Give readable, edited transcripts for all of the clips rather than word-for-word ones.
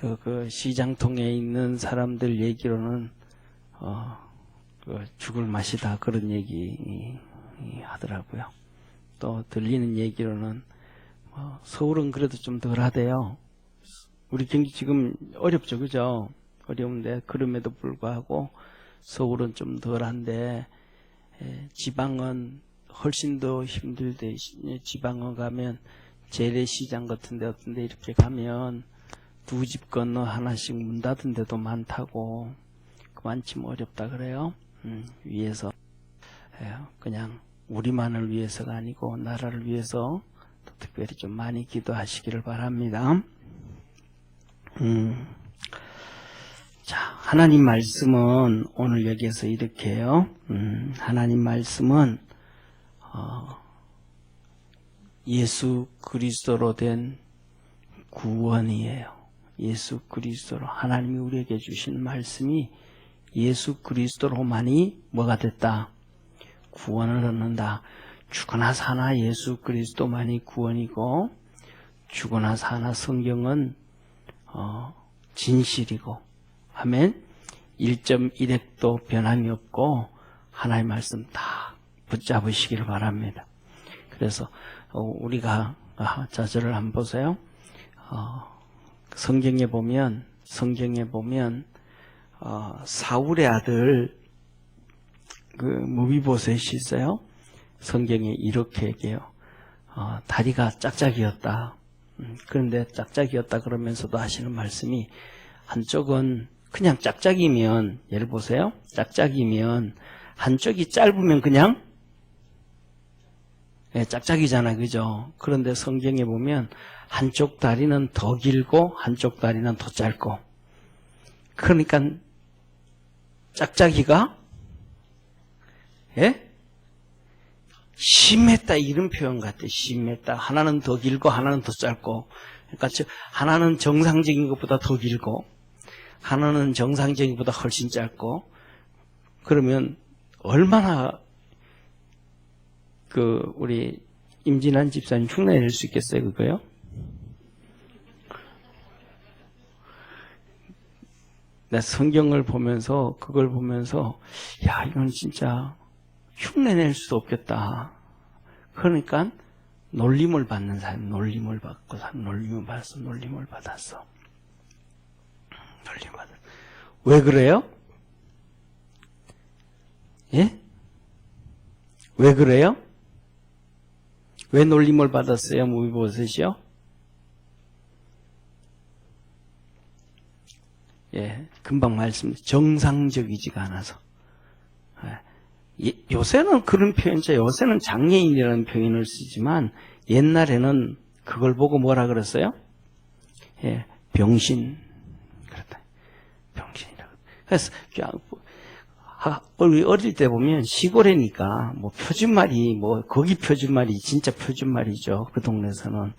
그 시장통에 있는 사람들 얘기로는 죽을 맛이다 그런 얘기 하더라고요. 또 들리는 얘기로는 서울은 그래도 좀 덜하대요. 우리 경기 지금 어렵죠, 그죠? 어려운데 그럼에도 불구하고 서울은 좀 덜한데 지방은 훨씬 더 힘들대. 지방은 가면 재래시장 같은데 어떤데 이렇게 가면 두 집 건너 하나씩 문 닫은 데도 많다고. 그만큼 어렵다 그래요. 위에서 그냥 우리만을 위해서가 아니고 나라를 위해서 또 특별히 좀 많이 기도하시기를 바랍니다. 자, 하나님 말씀은 오늘 여기에서 이렇게 해요. 하나님 말씀은 예수 그리스도로 된 구원이에요. 예수 그리스도로 하나님이 우리에게 주신 말씀이 예수 그리스도로만이 뭐가 됐다? 구원을 얻는다. 죽거나 사나 예수 그리스도만이 구원이고 죽거나 사나 성경은 진실이고 아멘. 1.1핵도 변함이 없고 하나님의 말씀 다 붙잡으시기를 바랍니다. 그래서 우리가 자절을 한번 보세요. 성경에 보면 사울의 아들 그 무비보셋이 있어요. 성경에 이렇게 얘기해요. 다리가 짝짝이었다. 그런데 짝짝이었다 그러면서도 하시는 말씀이 한쪽은 그냥 짝짝이면 예를 보세요. 짝짝이면 한쪽이 짧으면 그냥 짝짝이잖아, 그죠? 그런데 성경에 보면 한쪽 다리는 더 길고 한쪽 다리는 더 짧고 그러니까 짝짝이가 심했다 이런 표현 같아. 심했다. 하나는 더 길고 하나는 더 짧고 그러니까 하나는 정상적인 것보다 더 길고 하나는 정상적인 것보다 훨씬 짧고 그러면 얼마나 우리 임진환 집사님 흉내낼 수 있겠어요, 그거요? 나 성경을 보면서 그걸 보면서 야 이건 진짜 흉내낼 수도 없겠다. 그러니까 놀림을 받는 사람, 놀림을 받았어. 놀림을 받았어. 왜 그래요? 예? 왜 그래요? 왜 놀림을 받았어요, 무비보셋이요? 예, 금방 정상적이지가 않아서. 요새는 그런 표현이죠. 요새는 장애인이라는 표현을 쓰지만 옛날에는 그걸 보고 뭐라 그랬어요? 예, 병신. 그렇다. 병신이라고. 그래서 우리 어릴 때 보면 시골이니까 뭐 표준말이 거기 표준말이 진짜 표준말이죠. 그 동네에서는.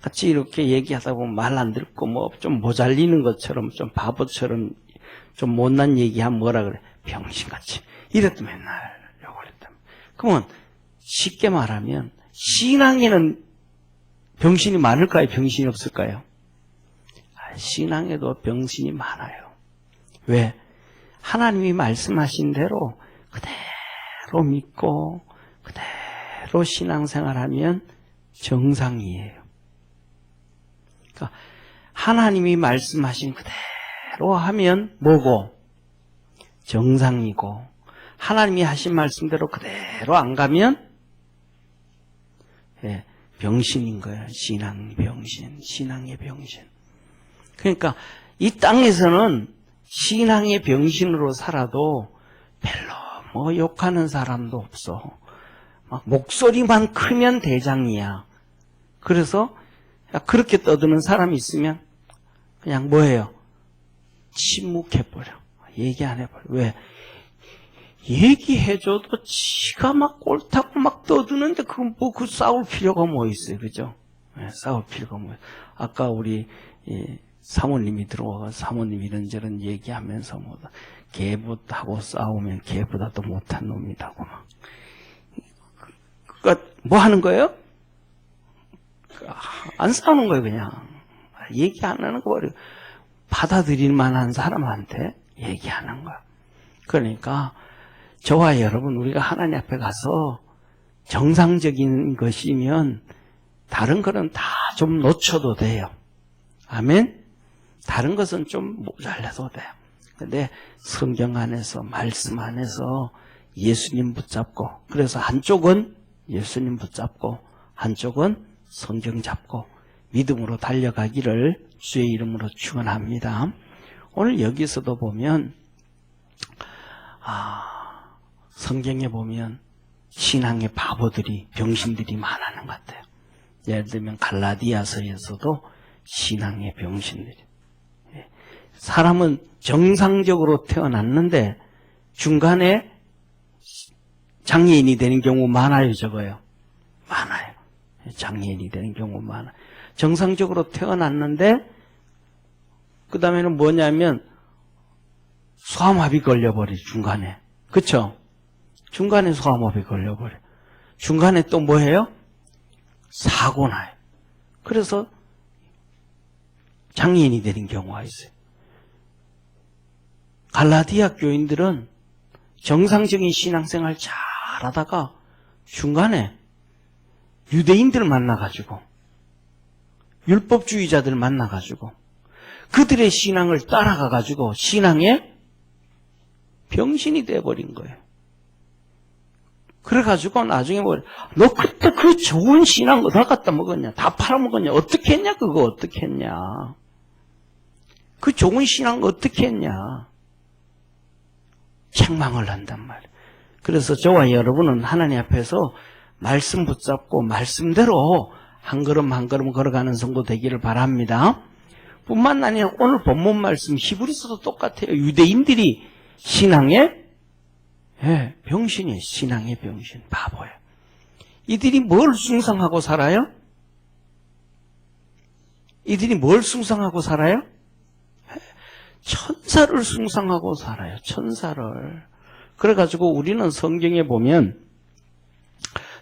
같이 이렇게 얘기하다 보면 말 안 듣고 좀 모자리는 것처럼 좀 바보처럼 좀 못난 얘기하면 뭐라 그래? 병신같이. 이랬다 맨날 욕을 했다. 그러면 쉽게 말하면 신앙에는 병신이 많을까요? 병신이 없을까요? 신앙에도 병신이 많아요. 왜? 하나님이 말씀하신 대로 그대로 믿고 그대로 신앙생활하면 정상이에요. 그러니까 하나님이 말씀하신 그대로 하면 뭐고? 정상이고 하나님이 하신 말씀대로 그대로 안 가면 병신인 거예요. 신앙의 병신. 그러니까 이 땅에서는 신앙의 병신으로 살아도 별로 욕하는 사람도 없어. 목소리만 크면 대장이야. 그래서 그렇게 떠드는 사람이 있으면 그냥 뭐예요? 침묵해버려. 얘기 안 해버려. 왜? 얘기해줘도 지가 막 옳다고 막 떠드는데 그 싸울 필요가 뭐 있어요. 그죠? 싸울 필요가 뭐 있어요. 아까 우리 사모님이 들어와서 사모님 이런저런 얘기하면서 개보다하고 싸우면 개보다도 못한 놈이라고 막. 그러니까 뭐 하는 거예요? 안 싸우는 거예요, 그냥. 얘기 안 하는 거 버려. 받아들일 만한 사람한테 얘기하는 거야. 그러니까 저와 여러분 우리가 하나님 앞에 가서 정상적인 것이면 다른 거는 다 좀 놓쳐도 돼요. 아멘? 다른 것은 좀 모자라도 돼요. 근데 성경 안에서 말씀 안에서 예수님 붙잡고 그래서 한쪽은 예수님 붙잡고 한쪽은 성경 잡고 믿음으로 달려가기를 주의 이름으로 축원합니다. 오늘 여기서도 보면 성경에 보면 신앙의 바보들이 병신들이 많아하는 것 같아요. 예를 들면 갈라디아서에서도 신앙의 병신들이 사람은 정상적으로 태어났는데 중간에 장애인이 되는 경우 많아요, 적어요? 많아요. 장애인이 되는 경우 많아요. 정상적으로 태어났는데 그 다음에는 뭐냐면 소아마비 걸려버려 중간에. 그쵸? 중간에 소아마비 걸려버려. 중간에 또 뭐해요? 사고 나요. 그래서 장애인이 되는 경우가 있어요. 갈라디아 교인들은 정상적인 신앙생활 잘 하다가 중간에 유대인들 만나가지고 율법주의자들 만나가지고 그들의 신앙을 따라가가지고 신앙의 병신이 돼버린 거예요. 그래가지고 나중에 너 그때 그 좋은 신앙 어디다 갖다 먹었냐? 다 팔아먹었냐? 어떻게 했냐? 그거 어떻게 했냐? 그 좋은 신앙 어떻게 했냐? 책망을 한단 말이에요. 그래서 저와 여러분은 하나님 앞에서 말씀 붙잡고 말씀대로 한 걸음 한 걸음 걸어가는 성도 되기를 바랍니다. 뿐만 아니라 오늘 본문 말씀 히브리서도 똑같아요. 유대인들이 신앙의 병신이에요. 신앙의 병신, 바보예요. 이들이 뭘 숭상하고 살아요? 이들이 뭘 숭상하고 살아요? 천사를 숭상하고 살아요. 천사를. 그래가지고 우리는 성경에 보면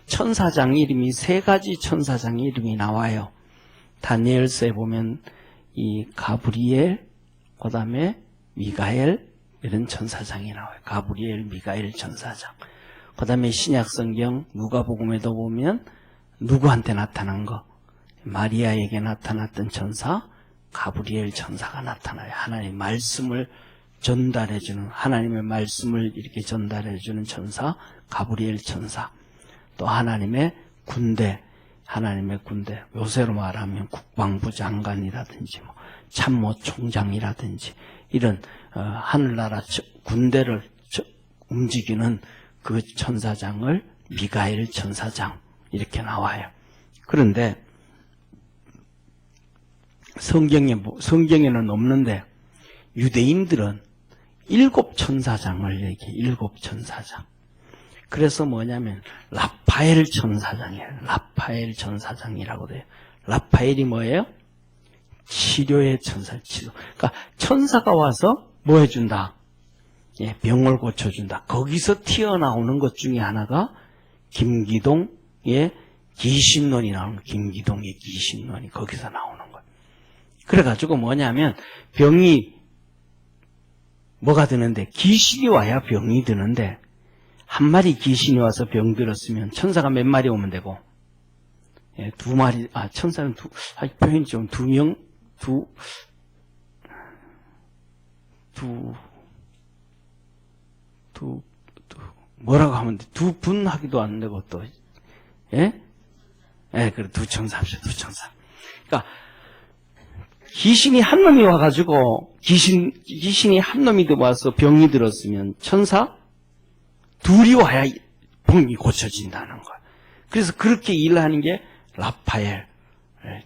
천사장 이름이 세 가지 천사장 이름이 나와요. 다니엘서에 보면 이 가브리엘, 그 다음에 미가엘 이런 천사장이 나와요. 가브리엘, 미가엘 천사장. 그 다음에 신약성경 누가복음에도 보면 누구한테 나타난 거? 마리아에게 나타났던 천사 가브리엘 천사가 나타나요. 하나님의 말씀을 전달해주는, 하나님의 말씀을 이렇게 전달해주는 천사 가브리엘 천사. 또 하나님의 군대, 요새로 말하면 국방부 장관이라든지 참모 총장이라든지 이런 하늘나라 군대를 움직이는 그 천사장을 미가엘 천사장 이렇게 나와요. 그런데 성경에는 없는데 유대인들은 7 천사장을 얘기해. 7 천사장. 그래서 뭐냐면 라파엘 천사장이에요. 라파엘 천사장이라고 돼요. 라파엘이 뭐예요? 치료의 천사, 치료. 그러니까 천사가 와서 뭐 해준다? 병을 고쳐준다. 거기서 튀어나오는 것 중에 하나가 김기동의 귀신론이 나오는 거예요. 김기동의 귀신론이 거기서 나오는 거예요. 그래가지고 뭐냐면 병이 뭐가 드는데 귀신이 와야 병이 드는데 한 마리 귀신이 와서 병 들었으면 천사가 몇 마리 오면 되고 2마리, 천사는 표현이 좀 2명, 뭐라고 하면 돼? 2분 하기도 안 되고 또, 그래, 2천사 합시다, 2천사. 그러니까, 귀신이 한 놈이 와가지고, 귀신이 한 놈이 와서 병이 들었으면 천사? 2이 와야 병이 고쳐진다는 거야. 그래서 그렇게 일하는 게 라파엘,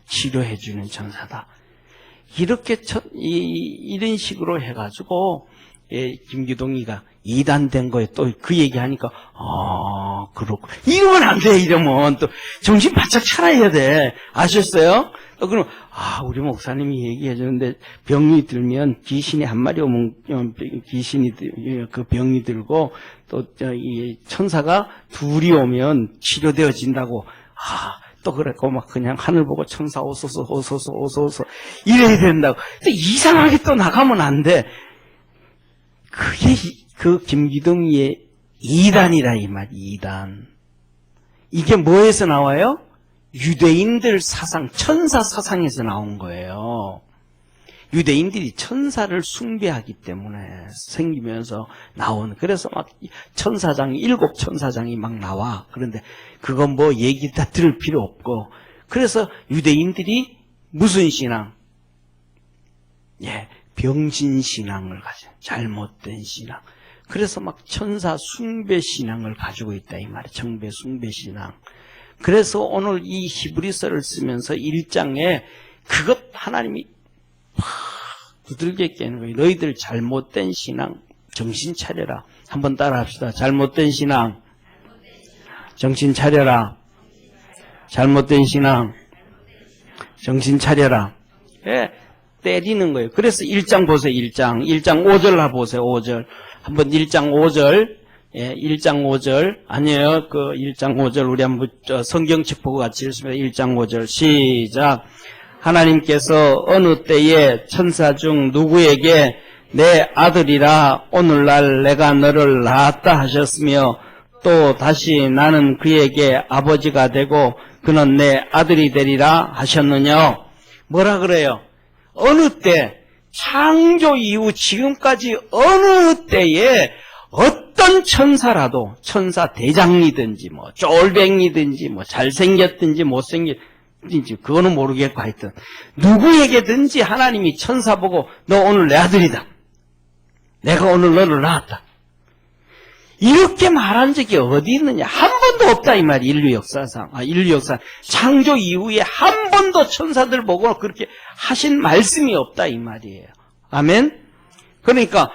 치료해주는 천사다. 이렇게 이런 식으로 해가지고 김기동이가 이단된 거에 또 그 얘기하니까 그렇고 이러면 안 돼. 이러면 또 정신 바짝 차려야 돼. 아셨어요? 그럼 우리 목사님이 얘기해 주는데 병이 들면 귀신이 한 마리 오면 귀신이 그 병이 들고 또 이 천사가 2이 오면 치료되어진다고. 또 그랬고 막 그냥 하늘 보고 천사 오소서 오소서 오소서 이래야 된다고. 근데 이상하게 또 나가면 안 돼. 그게 그 김기둥이의 2단이라 이 말. 2단. 이게 뭐에서 나와요? 유대인들 사상, 천사 사상에서 나온 거예요. 유대인들이 천사를 숭배하기 때문에 생기면서 나온, 그래서 막 천사장이, 7천사장이 막 나와. 그런데 그건 뭐 얘기 다 들을 필요 없고. 그래서 유대인들이 무슨 신앙? 예, 병신신앙을 가져. 잘못된 신앙. 그래서 막 천사 숭배 신앙을 가지고 있다 이 말이에요. 정배 숭배 신앙. 그래서 오늘 이 히브리서를 쓰면서 1장에 그것 하나님이 두들겨 깨는 거예요. 너희들 잘못된 신앙 정신 차려라. 한번 따라 합시다. 잘못된 신앙 정신 차려라. 잘못된 신앙 정신 차려라. 예, 때리는 거예요. 그래서 1장 보세요. 1장 5절 보세요. 5절 한번 1장 5절 예, 1장 5절 아니에요. 그 1장 5절 우리 한번 성경책 보고 같이 읽습니다. 1장 5절 시작. 하나님께서 어느 때에 천사 중 누구에게 내 아들이라 오늘날 내가 너를 낳았다 하셨으며 또 다시 나는 그에게 아버지가 되고 그는 내 아들이 되리라 하셨느냐. 뭐라 그래요? 어느 때 창조 이후 지금까지 어느 때에 어떤 천사라도 천사 대장이든지 뭐 쫄뱅이든지 뭐 잘생겼든지 못생겼든지 그거는 모르겠고 하여튼 누구에게든지 하나님이 천사 보고 너 오늘 내 아들이다. 내가 오늘 너를 낳았다. 이렇게 말한 적이 어디 있느냐? 한 번도 없다 이 말이 인류 역사상. 인류 역사 창조 이후에 한 번도 천사들 보고 그렇게 하신 말씀이 없다 이 말이에요. 아멘. 그러니까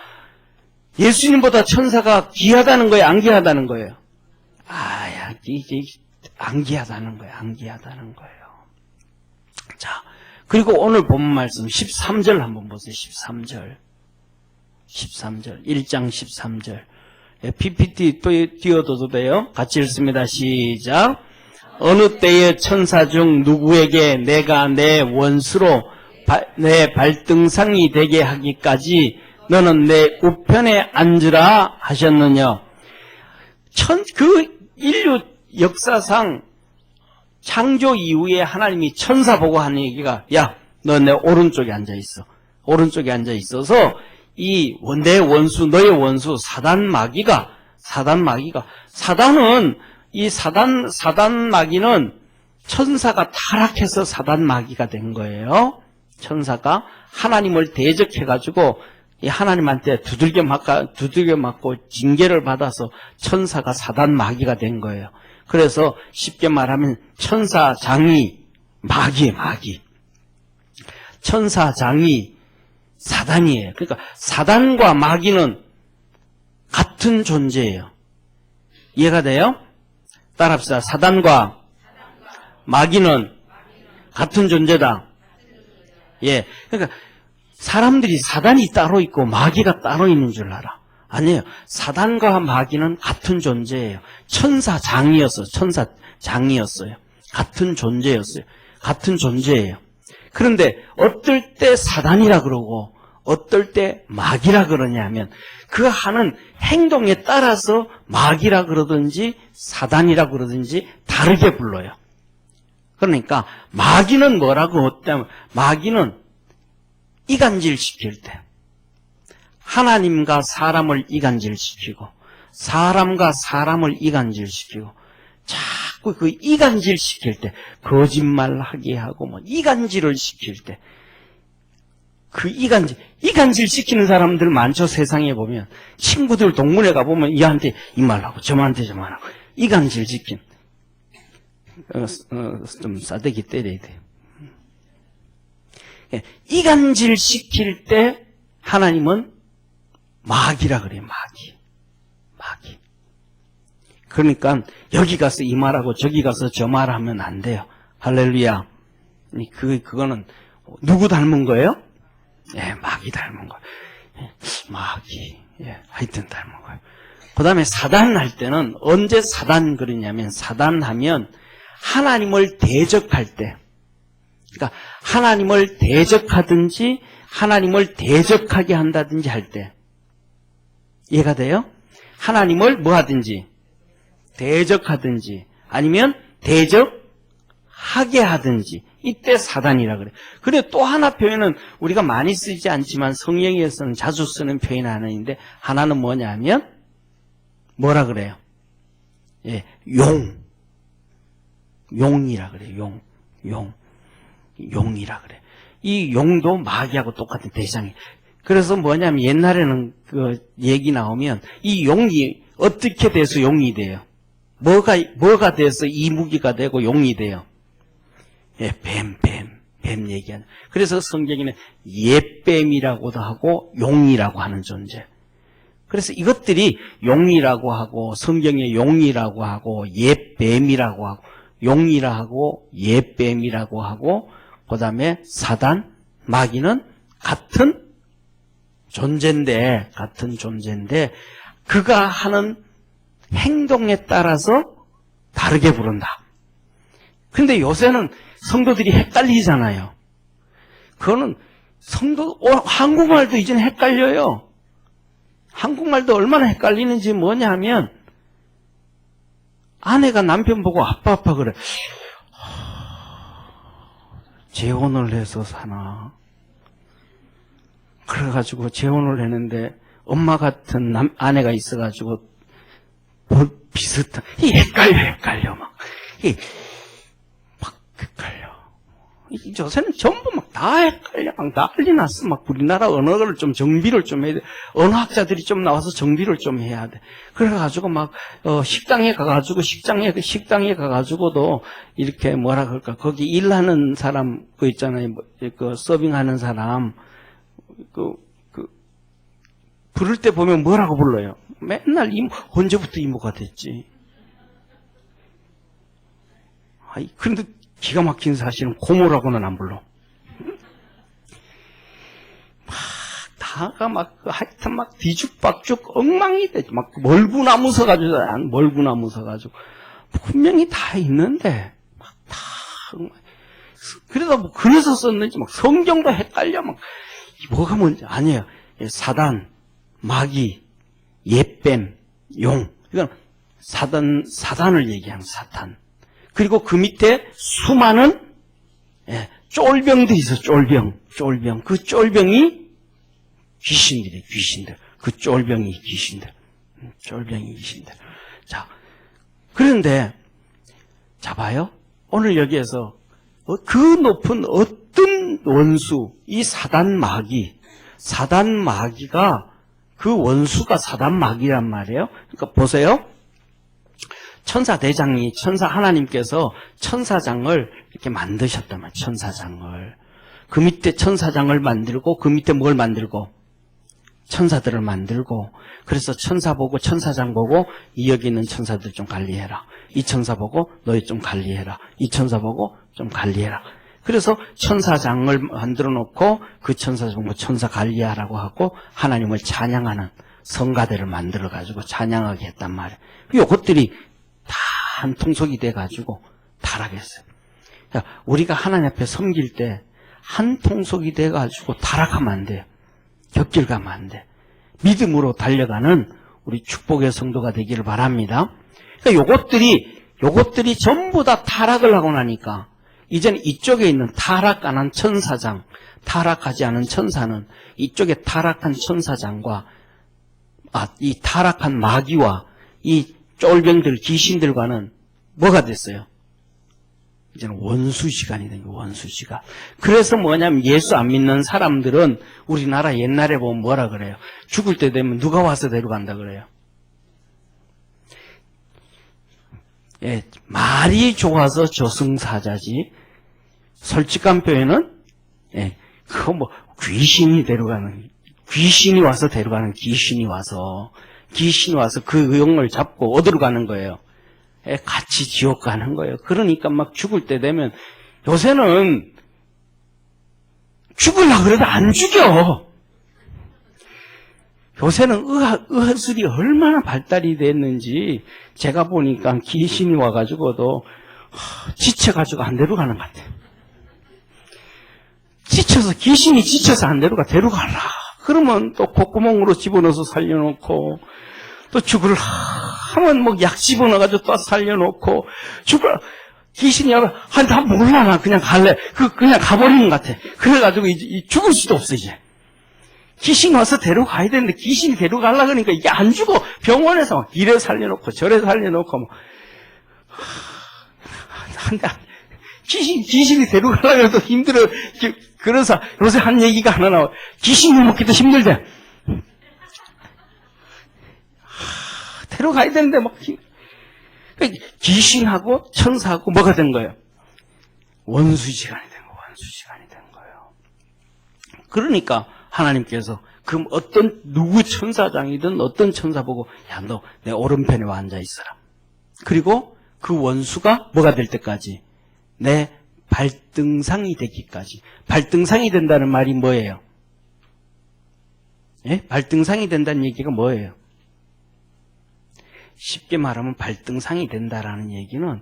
예수님보다 천사가 귀하다는 거예요? 안 귀하다는 거예요? 이게 안 귀하다는 거예요. 안 귀하다는 거예요. 자, 그리고 오늘 본 말씀 13절 한번 보세요. 13절. 1장 13절. PPT 또 띄워둬도 돼요? 같이 읽습니다. 시작. 어느 때에 천사 중 누구에게 내가 내 원수로 내 발등상이 되게 하기까지 너는 내 우편에 앉으라 하셨느냐. 그 인류 역사상 창조 이후에 하나님이 천사 보고 하는 얘기가 야, 너 내 오른쪽에 앉아있어. 오른쪽에 앉아있어서 내 원수, 너의 원수 사단 마귀가 사단은 사단 마귀는 천사가 타락해서 사단 마귀가 된 거예요. 천사가 하나님을 대적해가지고 하나님한테 두들겨 맞고 징계를 받아서 천사가 사단 마귀가 된 거예요. 그래서 쉽게 말하면 천사장이 마귀예요. 마귀. 천사장이 사단이에요. 그러니까 사단과 마귀는 같은 존재예요. 이해가 돼요? 따라합시다. 사단과 마귀는 같은 존재다. 예. 그러니까 사람들이 사단이 따로 있고 마귀가 따로 있는 줄 알아. 아니에요. 사단과 마귀는 같은 존재예요. 천사장이었어요. 같은 존재였어요. 같은 존재예요. 그런데 어떨 때 사단이라 그러고 어떨 때 마귀라 그러냐면 그 하는 행동에 따라서 마귀라 그러든지 사단이라 그러든지 다르게 불러요. 그러니까 마귀는 뭐라고 했다면 마귀는 이간질시킬 때 하나님과 사람을 이간질시키고 사람과 사람을 이간질시키고 자꾸 그 이간질시킬 때 거짓말하게 하고 뭐 이간질을 시킬 때 그 이간질 시키는 사람들 많죠. 세상에 보면 친구들 동문회 가보면 얘한테 이 말하고 저한테 저 말하고 이간질 시킨 좀 싸대기 때려야 돼요. 이간질 시킬 때 하나님은 마귀라 그래요. 마귀. 그러니까 여기 가서 이 말하고 저기 가서 저 말하면 안 돼요. 할렐루야. 그거는 누구 닮은 거예요? 예, 마귀 닮은 거예요. 마귀. 예, 하여튼 닮은 거예요. 그 다음에 사단 할 때는 언제 사단 그러냐면 사단 하면 하나님을 대적할 때, 그러니까 하나님을 대적하든지 하나님을 대적하게 한다든지 할 때, 이해가 돼요? 하나님을 뭐 하든지 대적하든지 아니면 대적하게 하든지, 이때 사단이라 그래. 그래, 또 하나 표현은 우리가 많이 쓰지 않지만 성경에서는 자주 쓰는 표현 하나인데, 하나는 뭐냐면 뭐라 그래요? 예, 용이라 그래요. 용이라 그래. 이 용도 마귀하고 똑같은 대상이. 그래서 뭐냐면 옛날에는 그 얘기 나오면 이 용이 어떻게 돼서 용이 돼요? 뭐가 돼서 이 무기가 되고 용이 돼요? 예, 뱀 얘기하는. 그래서 성경에는 옛뱀이라고도 하고 용이라고 하는 존재. 그래서 이것들이 용이라고 하고 성경에 용이라고 하고 옛뱀이라고 하고 용이라 하고 옛뱀이라고 하고 그 다음에 사단, 마귀는 같은 존재인데 그가 하는 행동에 따라서 다르게 부른다. 근데 요새는 성도들이 헷갈리잖아요. 그거는 한국말도 이제는 헷갈려요. 한국말도 얼마나 헷갈리는지 뭐냐면 아내가 남편 보고 아빠 그래. 재혼을 해서 사나. 그래가지고 재혼을 했는데 엄마 같은 아내가 있어가지고 비슷한, 헷갈려 막 헷갈려. 요새는 전부 막 다 헷갈려. 막 난리 났어. 막 우리나라 언어를 좀 정비를 좀 해야 돼. 언어학자들이 좀 나와서 정비를 좀 해야 돼. 그래가지고 막, 식당에 가가지고도 이렇게 뭐라 그럴까. 거기 일하는 사람, 그 있잖아요. 그 서빙하는 사람. 부를 때 보면 뭐라고 불러요? 맨날 언제부터 이모가 됐지? 그런데 기가 막힌 사실은 고모라고는 안 불러. 하여튼 막 뒤죽박죽 엉망이 되지. 막 멀구나무 서가지고, 분명히 다 있는데, 그래서 뭐 그래서 썼는지 막 성경도 헷갈려. 막 뭐가 뭔지 아니에요. 사단, 마귀, 옛뱀, 용. 이건 사단을 얘기하는 사탄. 그리고 그 밑에 수많은 쫄병들이 있어. 쫄병. 그 쫄병이 귀신들. 그 쫄병이 귀신들. 자, 그런데 자 봐요. 오늘 여기에서 그 높은 어떤 원수, 이 사단 마귀가 그 원수가 사단 마귀란 말이에요. 그러니까 보세요. 천사 하나님께서 천사장을 이렇게 만드셨단 말이에요. 천사장을. 그 밑에 천사장을 만들고, 그 밑에 뭘 만들고? 천사들을 만들고, 그래서 천사장 보고, 이 여기 있는 천사들 좀 관리해라. 이 천사 보고, 너희 좀 관리해라. 이 천사 보고, 좀 관리해라. 그래서 천사장을 만들어 놓고, 그 천사장 천사 관리하라고 하고, 하나님을 찬양하는 성가대를 만들어 가지고 찬양하게 했단 말이에요. 이것들이 다 한 통속이 돼 가지고 타락했어요. 그러니까 우리가 하나님 앞에 섬길 때 한 통속이 돼 가지고 타락하면 안 돼요. 격길 가면 안 돼. 믿음으로 달려가는 우리 축복의 성도가 되기를 바랍니다. 그러니까 요것들이 전부 다 타락을 하고 나니까 이제는 이쪽에 있는 타락 안 한 천사장, 타락하지 않은 천사는 이쪽에 타락한 천사장과 이 타락한 마귀와 이 쫄병들, 귀신들과는 뭐가 됐어요? 이제는 원수시간이 된 거예요, 원수시간. 그래서 뭐냐면 예수 안 믿는 사람들은 우리나라 옛날에 보면 뭐라 그래요? 죽을 때 되면 누가 와서 데려간다 그래요? 말이 좋아서 저승사자지. 솔직한 표현은, 그거 뭐, 귀신이 와서 데려가는 귀신이 와서 그 영을 잡고 어디로 가는 거예요? 같이 지옥 가는 거예요. 그러니까 막 죽을 때 되면 요새는 죽으려고 그래도 안 죽여. 요새는 의학술이 얼마나 발달이 됐는지 제가 보니까 귀신이 와가지고도 지쳐가지고 안 데려가는 것 같아. 귀신이 지쳐서 안 데려가. 데려가라. 그러면 또 콧구멍으로 집어넣어서 살려놓고, 또 죽을 하면 뭐 약 집어넣어가지고 또 살려놓고, 귀신이 나 몰라. 나 그냥 갈래. 그냥 가버리는 것 같아. 그래가지고 이제 죽을 수도 없어, 이제. 귀신 와서 데려가야 되는데 귀신이 데려가려고 그러니까 이게 안 죽어. 병원에서 이래 살려놓고 저래 살려놓고 뭐. 귀신이 데려가려고 해도 힘들어. 그래서 요새 한 얘기가 하나 나와. 귀신이 먹기도 힘들대. 데려가야 되는데 막. 귀신하고 천사하고 뭐가 된 거예요? 원수지간이 된 거예요. 그러니까 하나님께서 그럼 누구 천사장이든 어떤 천사 보고 야, 너 내 오른편에 와 앉아 있어라. 그리고 그 원수가 뭐가 될 때까지 내 발등상이 되기까지. 발등상이 된다는 말이 뭐예요? 예? 발등상이 된다는 얘기가 뭐예요? 쉽게 말하면 발등상이 된다라는 얘기는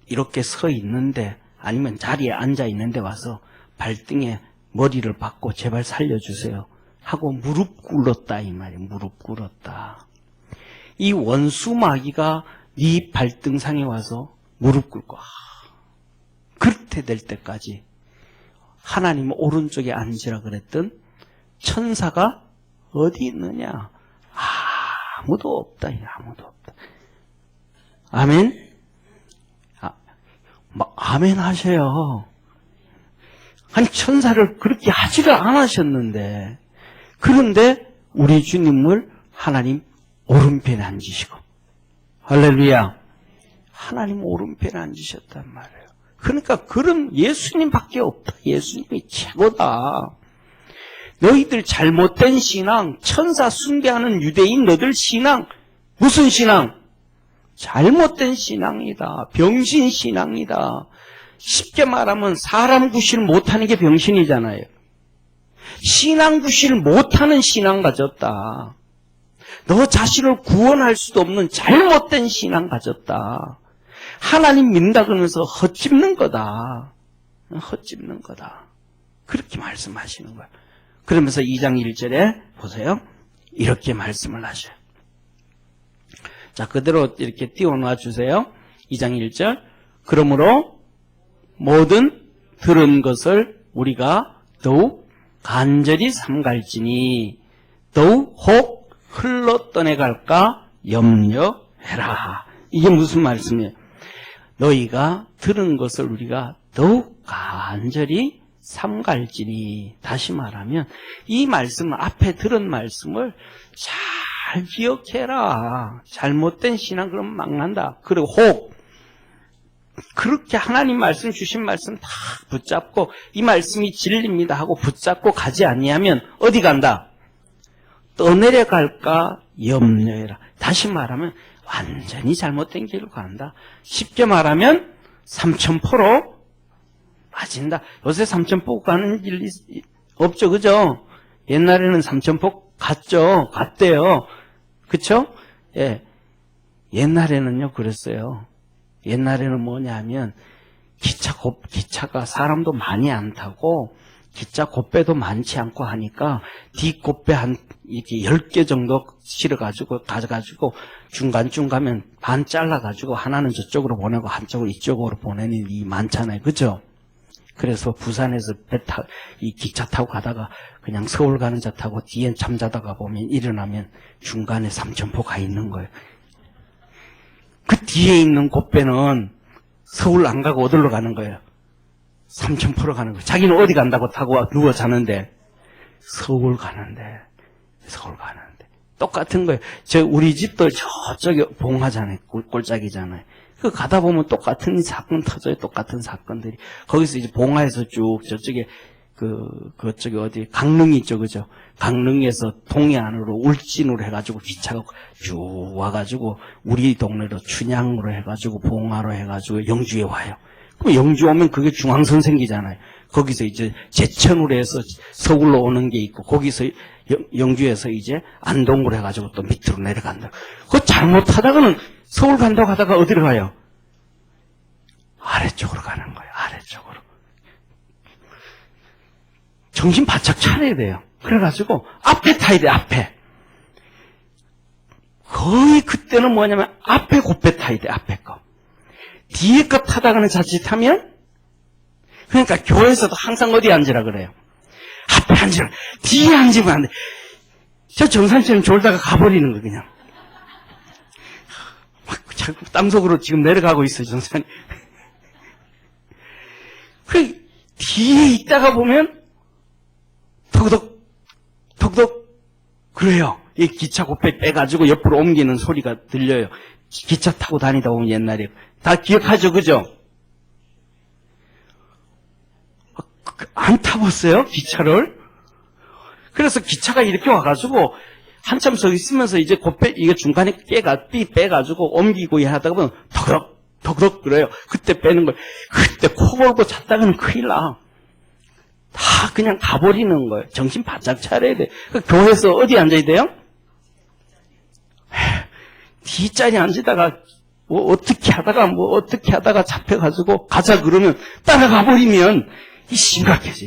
이렇게 서 있는데 아니면 자리에 앉아 있는데 와서 발등에 머리를 박고 제발 살려주세요 하고 무릎 꿇었다 이 말이에요. 무릎 꿇었다. 이 원수 마귀가 네 발등상에 와서 무릎 꿇고 그렇게 될 때까지 하나님 오른쪽에 앉으라 그랬던 천사가 어디 있느냐? 아무도 없다. 아무도 없다. 아멘? 아멘 하세요. 아니 천사를 그렇게 하지를 않으셨는데 그런데 우리 주님을 하나님 오른편에 앉으시고 할렐루야. 하나님 오른편에 앉으셨단 말이에요. 그러니까 그런 예수님밖에 없다. 예수님이 최고다. 너희들 잘못된 신앙, 천사 숭배하는 유대인 너들 신앙, 무슨 신앙? 잘못된 신앙이다. 병신 신앙이다. 쉽게 말하면 사람 구실 못하는 게 병신이잖아요. 신앙 구실 못하는 신앙 가졌다. 너 자신을 구원할 수도 없는 잘못된 신앙 가졌다. 하나님 믿는다 그러면서 헛짚는 거다. 헛짚는 거다. 그렇게 말씀하시는 거예요. 그러면서 2장 1절에 보세요. 이렇게 말씀을 하셔요. 자, 그대로 이렇게 띄워놔 주세요. 2장 1절. 그러므로 모든 들은 것을 우리가 더욱 간절히 삼갈지니 더욱 혹 흘러 떠내갈까 염려해라. 이게 무슨 말씀이에요? 너희가 들은 것을 우리가 더욱 간절히 삼갈지니. 다시 말하면 이 말씀을 앞에 들은 말씀을 잘 기억해라. 잘못된 신앙 그러면 망난다. 그리고 혹 그렇게 하나님 말씀 주신 말씀 다 붙잡고 이 말씀이 진리입니다 하고 붙잡고 가지 아니하면 어디 간다? 떠내려 갈까 염려해라. 다시 말하면 완전히 잘못된 길로 간다. 쉽게 말하면 삼천포로 빠진다. 요새 삼천포 가는 길 없죠, 그죠? 옛날에는 삼천포 갔대요. 그쵸? 예. 옛날에는요, 그랬어요. 옛날에는 뭐냐면, 기차가 사람도 많이 안 타고, 기차 곱배도 많지 않고 하니까, 뒷곱배 이렇게 10개 정도 가져가지고, 중간쯤 가면 반 잘라가지고, 하나는 저쪽으로 보내고, 한쪽으로 이쪽으로 보내는 일이 많잖아요. 그죠? 그래서 부산에서 이 기차 타고 가다가 그냥 서울 가는 차 타고 뒤에 잠자다가 보면 일어나면 중간에 삼천포 가 있는 거예요. 그 뒤에 있는 곱배는 서울 안 가고 어디로 가는 거예요? 삼천포로 가는 거예요. 자기는 어디 간다고 타고 누워 자는데 서울 가는데 똑같은 거예요. 우리 집도 저쪽에 봉하잖아요. 꼴짝이잖아요. 그 가다 보면 똑같은 사건 터져요. 똑같은 사건들이. 거기서 이제 봉화에서 쭉 저쪽에 그쪽에 어디 강릉이 있죠, 그죠? 강릉에서 동해안으로 울진으로 해가지고 기차가 쭉 와가지고 우리 동네로 춘향으로 해가지고 봉화로 해가지고 영주에 와요. 그럼 영주 오면 그게 중앙선 생기잖아요. 거기서 이제 제천으로 해서 서울로 오는 게 있고 거기서 영주에서 이제 안동으로 해가지고 또 밑으로 내려간다. 그거 잘못하다가는 서울 간다고 하다가 어디로 가요? 아래쪽으로 가는 거예요. 아래쪽으로. 정신 바짝 차려야 돼요. 그래가지고 앞에 타야 돼. 앞에. 거의 그때는 뭐냐면 앞에 곱배 타야 돼. 앞에 거. 뒤에 거 타다가는 자칫하면, 그러니까 교회에서도 항상 어디 앉으라 그래요. 앞에 앉으라. 뒤에 앉으면 안 돼. 저 정산처럼 졸다가 가버리는 거 그냥. 자꾸 땅속으로 지금 내려가고 있어요, 정산이. 그 뒤에 있다가 보면 덕덕 그래요. 이 기차 곱배 빼가지고 옆으로 옮기는 소리가 들려요. 기차 타고 다니다 보면 옛날에 다 기억하죠, 그죠? 안 타봤어요, 기차를? 그래서 기차가 이렇게 와가지고 한참 서 있으면서 이제 곱배 이게 중간에 빼가지고 옮기고 하다가 보면 덕덕 그래요. 그때 빼는 거예요. 그때 코 골고 잤다가는 큰일 나. 다 그냥 가버리는 거예요. 정신 바짝 차려야 돼. 그 교회에서 어디 앉아야 돼요? 뒷자리에 앉으다가 어떻게 하다가 잡혀가지고 가자 그러면 따라가 버리면 이게 심각해져.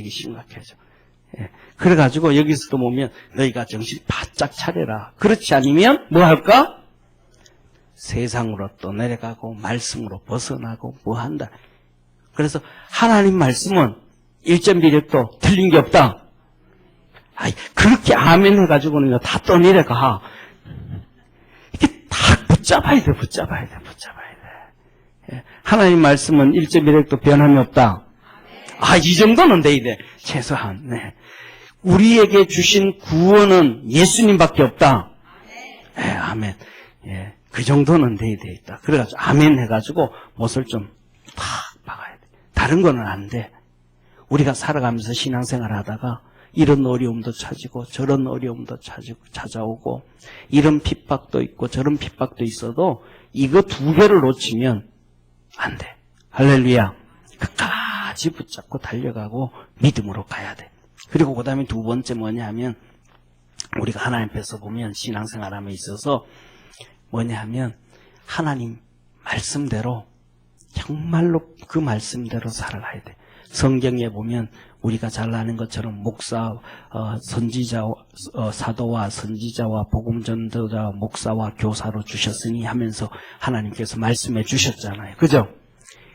예. 그래가지고 여기서도 보면 너희가 정신 바짝 차려라. 그렇지 않으면 뭐 할까? 세상으로 또 내려가고 말씀으로 벗어나고 뭐 한다. 그래서 하나님 말씀은 일점비력도 틀린 게 없다. 아이, 그렇게 아멘 해가지고는 다 떠내려가. 이렇게 다 붙잡아야 돼. 예. 하나님 말씀은 일점비력도 변함이 없다. 아, 이 정도는 돼야 돼. 최소한. 네. 우리에게 주신 구원은 예수님밖에 없다. 예, 아멘. 예, 그 정도는 돼야 되겠다. 그래가지고 아멘 해가지고 못을 좀 탁 박아야 돼. 다른 거는 안 돼. 우리가 살아가면서 신앙생활 하다가 이런 어려움도 찾고 저런 어려움도 찾아오고 이런 핍박도 있고 저런 핍박도 있어도 이거 두 개를 놓치면 안 돼. 할렐루야. 끝까지 붙잡고 달려가고 믿음으로 가야 돼. 그리고 그 다음에 두 번째 뭐냐 하면 우리가 하나님 앞에서 보면 신앙생활함에 있어서 뭐냐 하면 하나님 말씀대로 정말로 그 말씀대로 살아가야 돼. 성경에 보면 우리가 잘 아는 것처럼 목사, 선지자, 사도와 선지자와 복음전도자, 목사와 교사로 주셨으니 하면서 하나님께서 말씀해 주셨잖아요. 그죠?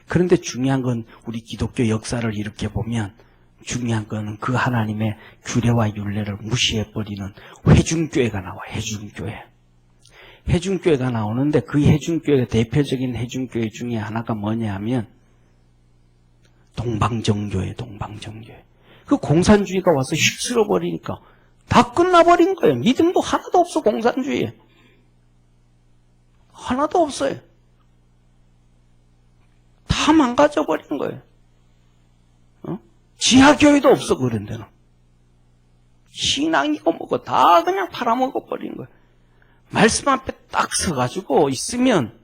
그런데 중요한 건 우리 기독교 역사를 이렇게 보면 중요한 건 그 하나님의 규례와 율례를 무시해버리는 회중교회가 나와. 회중교회가 나오는데 그 회중교회 대표적인 회중교회 중에 하나가 뭐냐 하면 동방정교회. 그 공산주의가 와서 휩쓸어버리니까 다 끝나버린 거예요. 믿음도 하나도 없어. 공산주의에 하나도 없어요. 다 망가져버린 거예요. 지하교회도 없어. 그런 데는 신앙이고 뭐고 다 그냥 팔아먹어버린 거예요. 말씀 앞에 딱 서가지고 있으면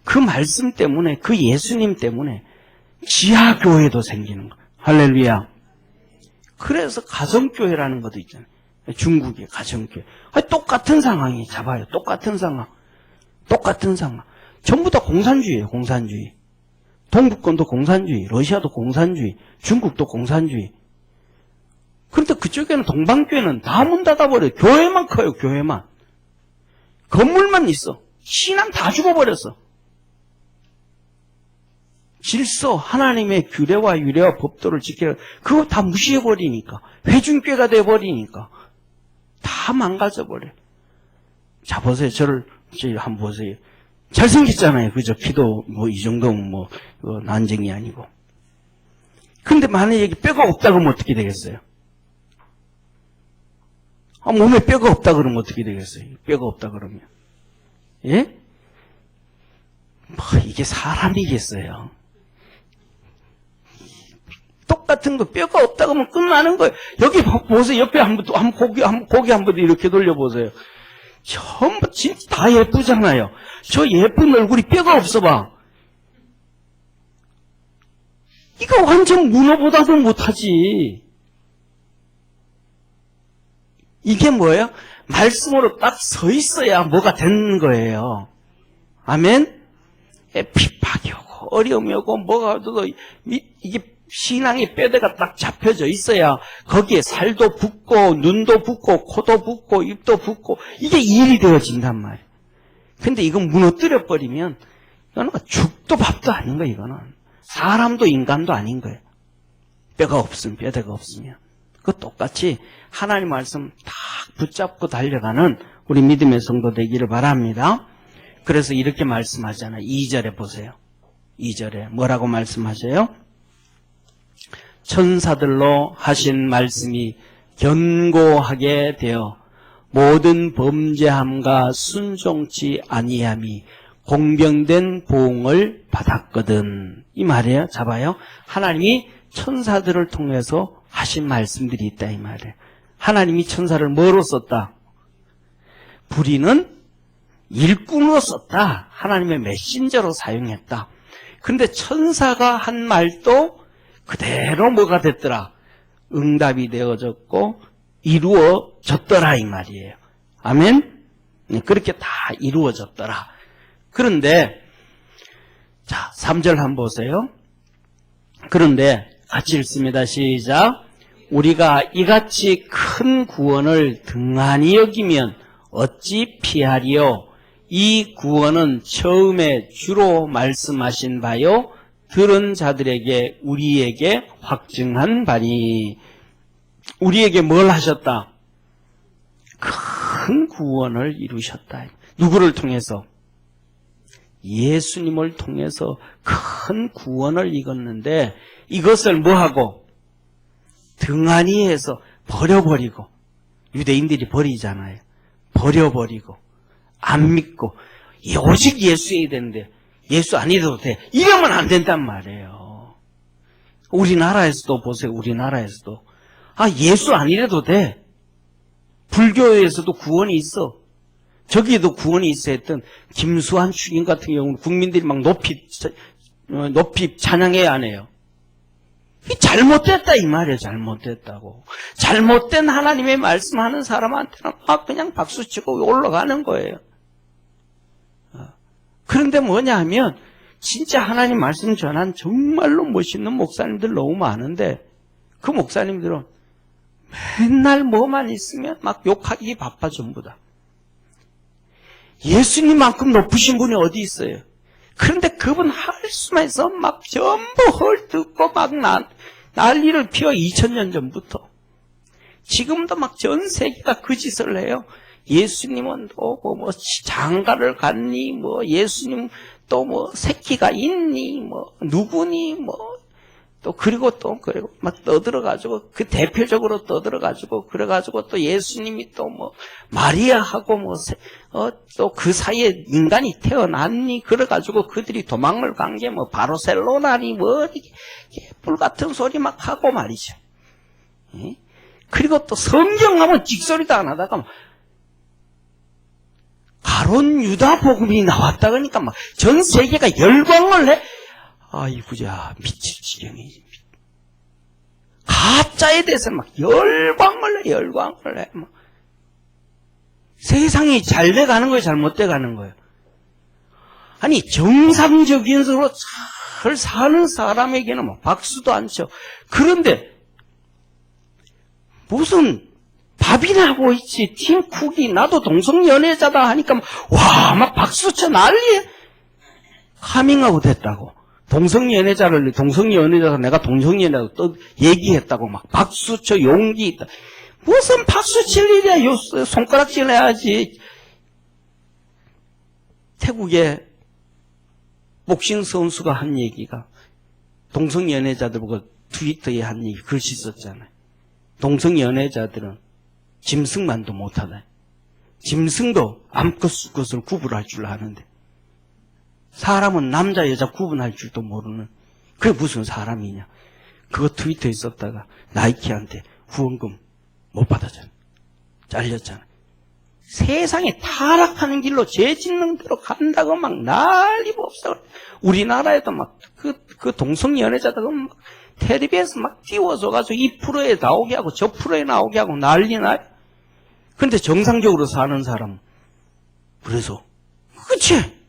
그 말씀 때문에 그 예수님 때문에 지하교회도 생기는 거예요. 할렐루야. 그래서 가정교회라는 것도 있잖아요. 중국의 가정교회. 똑같은 상황이 잡아요. 똑같은 상황. 전부 다 공산주의예요. 공산주의. 동북권도 공산주의, 러시아도 공산주의, 중국도 공산주의. 그런데 그쪽에는 동방교회는 다 문 닫아버려요. 교회만 커요. 교회만. 건물만 있어. 신앙 다 죽어버렸어. 질서, 하나님의 규례와 유례와 법도를 지키라. 그거 다 무시해버리니까. 회중교회가 돼버리니까. 다 망가져버려요. 자, 보세요. 저를 한번 보세요. 잘생겼잖아요. 그죠? 키도 이 정도면 난쟁이 아니고. 근데 만약에 뼈가 없다 그러면 어떻게 되겠어요? 몸에 뼈가 없다 그러면 어떻게 되겠어요? 뼈가 없다 그러면. 예? 이게 사람이겠어요. 똑같은 거 뼈가 없다 그러면 끝나는 거예요. 여기 보세요. 옆에 고개 한번 이렇게 돌려보세요. 전부 진짜 다 예쁘잖아요. 저 예쁜 얼굴이 뼈가 없어 봐. 이거 완전 문어보다도 못하지. 이게 뭐예요? 말씀으로 딱 서 있어야 뭐가 되는 거예요. 아멘? 핍박이 오고 어려움이 오고 뭐가 와도 이게 신앙의 뼈대가 딱 잡혀져 있어야 거기에 살도 붓고 눈도 붓고 코도 붓고 입도 붓고 이게 일이 되어진단 말이에요. 근데 이거 무너뜨려 버리면 이거는 죽도 밥도 아닌 거예요. 이거는 사람도 인간도 아닌 거예요. 뼈가 없으면, 뼈대가 없으면. 그 똑같이 하나님 말씀 딱 붙잡고 달려가는 우리 믿음의 성도 되기를 바랍니다. 그래서 이렇게 말씀하잖아요. 2절에 보세요. 2절에 뭐라고 말씀하세요? 천사들로 하신 말씀이 견고하게 되어 모든 범죄함과 순종치 아니함이 공병된 보응을 받았거든. 이 말이에요. 잡아요. 하나님이 천사들을 통해서 하신 말씀들이 있다 이 말이에요. 하나님이 천사를 뭐로 썼다? 불의는 일꾼으로 썼다. 하나님의 메신저로 사용했다. 그런데 천사가 한 말도 그대로 뭐가 됐더라? 응답이 되어졌고 이루어졌더라 이 말이에요. 아멘? 그렇게 다 이루어졌더라. 그런데 자 3절 한번 보세요. 그런데 같이 읽습니다. 시작. 우리가 이같이 큰 구원을 등한히 여기면 어찌 피하리요? 이 구원은 처음에 주로 말씀하신 바요 들은 자들에게 우리에게 확증한 바니. 우리에게 뭘 하셨다? 큰 구원을 이루셨다. 누구를 통해서? 예수님을 통해서 큰 구원을 이뤘는데 이것을 뭐하고? 등한히 해서 버려버리고, 유대인들이 버리잖아요. 버려버리고 안 믿고 오직 예수여야 되는데 예수 아니어도 돼. 이러면 안 된단 말이에요. 우리나라에서도 보세요. 우리나라에서도 예수 아니래도 돼. 불교에서도 구원이 있어. 저기에도 구원이 있어 했던 김수환 주인 같은 경우는 국민들이 막 높이 찬양해야 하네요. 잘못됐다 이 말이에요. 잘못됐다고. 잘못된 하나님의 말씀하는 사람한테는 그냥 박수치고 올라가는 거예요. 그런데 뭐냐 하면 진짜 하나님 말씀 전한 정말로 멋있는 목사님들 너무 많은데 그 목사님들은 맨날 뭐만 있으면 막 욕하기 바빠 전부 다. 예수님만큼 높으신 분이 어디 있어요? 그런데 그분 할 수만 있어 막 전부 헐뜯고 막 난리를 피워 2000년 전부터. 지금도 막 전 세계가 그 짓을 해요. 예수님은 또 뭐 장가를 갔니? 뭐 예수님 또 뭐 새끼가 있니? 뭐 누구니? 뭐 또 그리고 막 떠들어가지고 그 대표적으로 떠들어가지고 그래가지고 또 예수님이 또 뭐 마리아하고 뭐 또 그 사이에 인간이 태어났니? 그래가지고 그들이 도망을 간 게 뭐 바르셀로나니 뭐 불 같은 소리 막 하고 말이죠. 그리고 또 성경하면 직소리도 안 하다가 가론 유다 복음이 나왔다 그러니까 막 전 세계가 열광을 해. 아이고야 미칠 지경이지. 가짜에 대해서 막 열광을 해. 막. 세상이 잘 돼가는 거예요, 잘못 돼가는 거예요. 아니 정상적인 으로 잘 사는 사람에게는 막 박수도 안 쳐. 그런데 무슨 밥이나 하고 있지. 팀 쿡이 나도 동성연애자다 하니까 막 박수 쳐 난리에. 카밍아웃 했다고. 동성연애자로 내가 동성연애자로 또 얘기했다고 막 박수 쳐 용기 있다. 무슨 박수 칠 일이야. 손가락질 해야지. 태국의 복싱 선수가 한 얘기가 동성연애자들 보고 트위터에 한 얘기 글씨 썼잖아요. 동성연애자들은 짐승만도 못하다. 짐승도 암컷 수컷을 구분할 줄 아는데 사람은 남자 여자 구분할 줄도 모르는 그게 무슨 사람이냐. 그거 트위터에 썼다가 나이키한테 후원금 못 받았잖아. 잘렸잖아. 세상에 타락하는 길로 죄 짓는 대로 간다고 막 난리가 없어. 우리나라에도 막 그 동성연애자들 막 텔레비에서 막 띄워줘가지고 이 프로에 나오게 하고 저 프로에 나오게 하고 난리 나요. 근데 정상적으로 사는 사람 그래서 그치?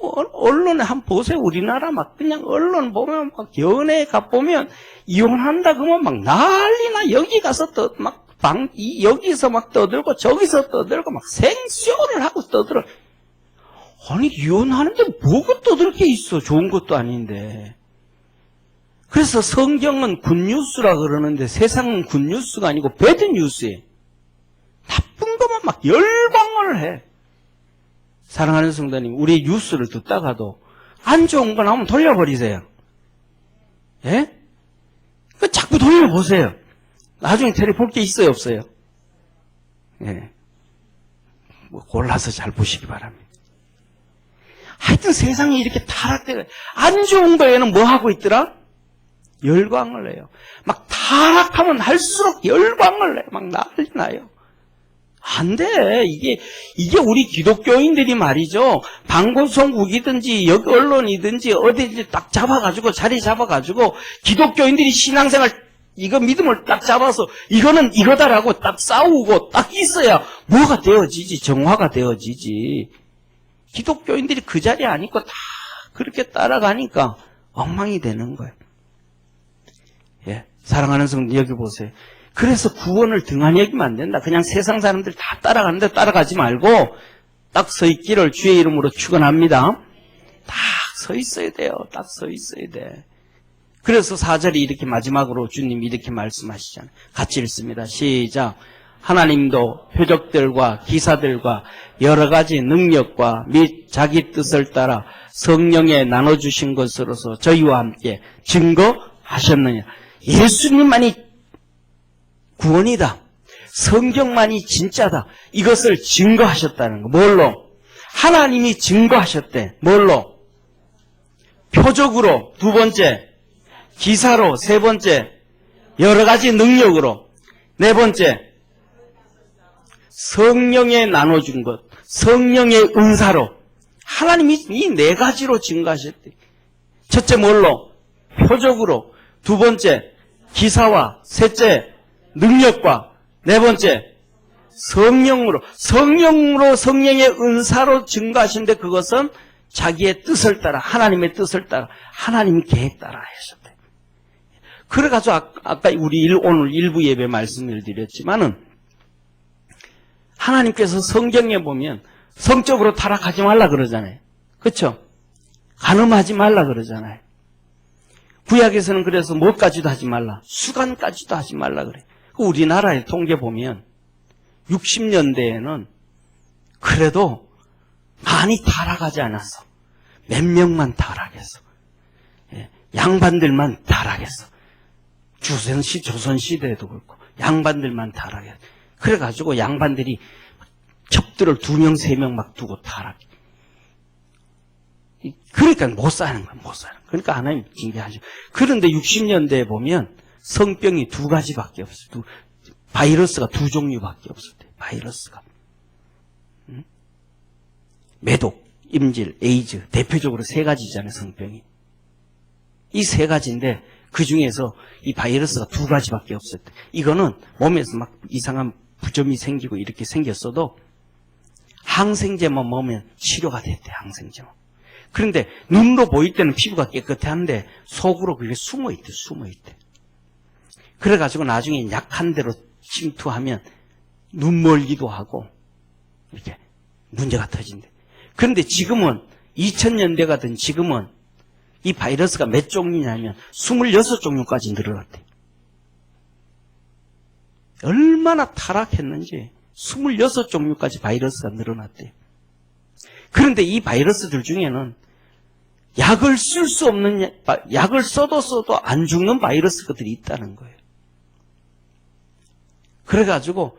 언론에 한번 보세요. 우리나라 막 그냥 언론 보면 막 연애 가 보면 이혼한다 그러면 막 난리나. 여기 가서 또 막 여기서 막 떠들고 저기서 떠들고 막 생쇼를 하고 떠들어. 아니 이혼하는데 뭐가 떠들 게 있어. 좋은 것도 아닌데. 그래서 성경은 굿뉴스라 그러는데 세상은 굿뉴스가 아니고 배드뉴스예요. 나쁜 것만 막 열광을 해. 사랑하는 성도님, 우리 뉴스를 듣다가도 안 좋은 거 나오면 돌려버리세요. 예? 그 자꾸 돌려보세요. 나중에 텔레 볼 게 있어요, 없어요? 예. 뭐 골라서 잘 보시기 바랍니다. 하여튼 세상이 이렇게 타락되고, 안 좋은 거에는 뭐 하고 있더라? 열광을 해요. 막 타락하면 할수록 열광을 해. 막 난리 나요. 안 돼. 이게 우리 기독교인들이 말이죠. 방송국이든지 여기 언론이든지 어디든지 딱 잡아가지고 자리 잡아가지고 기독교인들이 신앙생활 이거 믿음을 딱 잡아서 이거는 이거다라고 딱 싸우고 딱 있어야 뭐가 되어지지. 정화가 되어지지. 기독교인들이 그 자리에 안 있고 다 그렇게 따라가니까 엉망이 되는 거예요. 예, 사랑하는 성도 여기 보세요. 그래서 구원을 등한히 여기면 안 된다. 그냥 세상 사람들 다 따라가는데 따라가지 말고 딱 서 있기를 주의 이름으로 축원합니다. 딱 서 있어야 돼요. 딱 서 있어야 돼. 그래서 4절이 이렇게 마지막으로 주님이 이렇게 말씀하시잖아요. 같이 읽습니다. 시작. 하나님도 표적들과 기사들과 여러 가지 능력과 및 자기 뜻을 따라 성령에 나눠주신 것으로서 저희와 함께 증거하셨느냐. 예수님만이 구원이다. 성경만이 진짜다. 이것을 증거하셨다는 거. 뭘로? 하나님이 증거하셨대. 뭘로? 표적으로. 두 번째. 기사로. 세 번째. 여러 가지 능력으로. 네 번째. 성령에 나눠준 것. 성령의 은사로. 하나님이 이 네 가지로 증거하셨대. 첫째 뭘로? 표적으로. 두 번째. 기사와. 셋째. 능력과. 네 번째. 성령으로 성령의 은사로 증거하신데 그것은 자기의 뜻을 따라 하나님의 뜻을 따라 하나님 계획 따라 하셨대. 그래가지고 아까 우리 오늘 일부 예배 말씀을 드렸지만은 하나님께서 성경에 보면 성적으로 타락하지 말라 그러잖아요. 그렇죠? 간음하지 말라 그러잖아요. 구약에서는 그래서 뭐까지도 하지 말라. 수간까지도 하지 말라 그래. 우리나라의 통계 보면 60년대에는 그래도 많이 타락하지 않았어. 몇 명만 타락했어. 양반들만 타락했어. 조선시대에도 그렇고 양반들만 타락했어. 그래가지고 양반들이 첩들을 2명, 3명 막 두고 타락해. 그러니까 못 사는 거야, 못 사는 거야. 그러니까 하나님 징계하죠. 그런데 60년대에 보면 성병이 2가지밖에 없어요. 바이러스가 2종류밖에 없었대. 바이러스가. 매독, 임질, 에이즈. 대표적으로 3가지잖아요, 성병이. 이 3가지인데 그 중에서 이 바이러스가 2가지밖에 없었대. 이거는 몸에서 막 이상한 부점이 생기고 이렇게 생겼어도 항생제만 먹으면 치료가 됐대, 항생제만. 그런데 눈으로 보일 때는 피부가 깨끗한데 속으로 그게 숨어있대. 그래가지고 나중에 약한 대로 침투하면 눈멀기도 하고 이렇게 문제가 터진대. 그런데 지금은 2000년대가 된 지금은 이 바이러스가 몇 종류냐면 26종류까지 늘어났대. 얼마나 타락했는지 26종류까지 바이러스가 늘어났대. 그런데 이 바이러스들 중에는 약을 쓸 수 없는, 약을 써도 안 죽는 바이러스들이 있다는 거예요. 그래가지고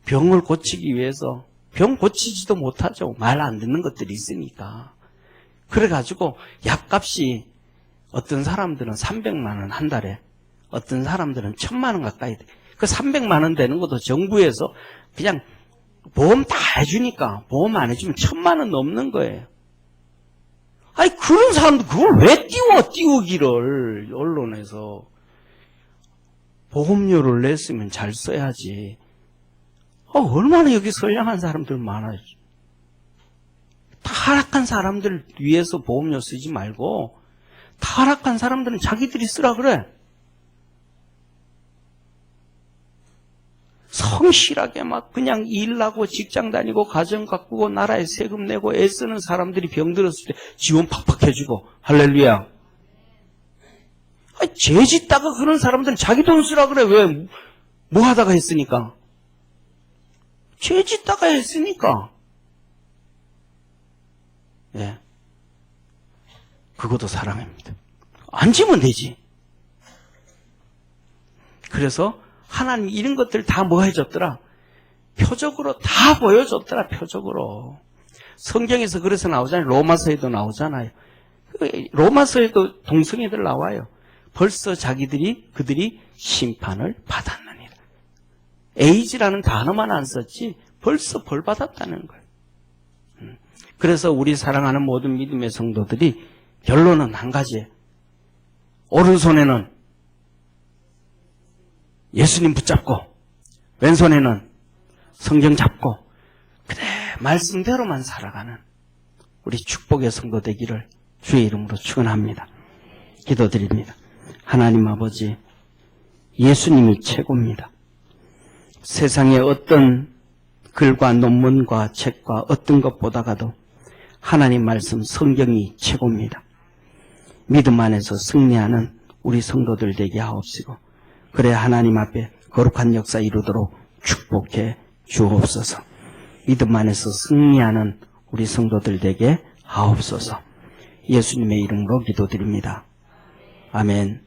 병을 고치기 위해서 병 고치지도 못하죠. 말 안 듣는 것들이 있으니까. 그래가지고 약값이 어떤 사람들은 300만 원 한 달에, 어떤 사람들은 1000만 원 가까이 돼. 그 300만 원 되는 것도 정부에서 그냥 보험 다 해주니까 보험 안 해주면 1000만 원 넘는 거예요. 아니 그런 사람들 그걸 왜 띄우기를 언론에서. 보험료를 냈으면 잘 써야지. 얼마나 여기 선량한 사람들 많아요. 타락한 사람들 위해서 보험료 쓰지 말고 타락한 사람들은 자기들이 쓰라 그래. 성실하게 막 그냥 일하고 직장 다니고 가정 가꾸고 나라에 세금 내고 애쓰는 사람들이 병들었을 때 지원 팍팍 해주고 할렐루야. 죄 짓다가 그런 사람들은 자기 돈 쓰라 그래. 왜? 뭐 하다가 했으니까. 죄 짓다가 했으니까. 예. 그것도 사랑입니다. 안 지면 되지. 그래서 하나님 이런 것들 다 뭐 해줬더라? 표적으로 다 보여줬더라. 표적으로. 성경에서 그래서 나오잖아요. 로마서에도 나오잖아요. 로마서에도 동성애들 나와요. 벌써 그들이 심판을 받았느니라. 에이즈라는 단어만 안 썼지 벌써 벌 받았다는 거예요. 그래서 우리 사랑하는 모든 믿음의 성도들이 결론은 한 가지예요. 오른손에는 예수님 붙잡고 왼손에는 성경 잡고 그래 말씀대로만 살아가는 우리 축복의 성도 되기를 주의 이름으로 축원합니다. 기도드립니다. 하나님 아버지, 예수님이 최고입니다. 세상의 어떤 글과 논문과 책과 어떤 것보다가도 하나님 말씀 성경이 최고입니다. 믿음 안에서 승리하는 우리 성도들 되게 하옵시고 그래 하나님 앞에 거룩한 역사 이루도록 축복해 주옵소서. 믿음 안에서 승리하는 우리 성도들 되게 하옵소서. 예수님의 이름으로 기도드립니다. 아멘.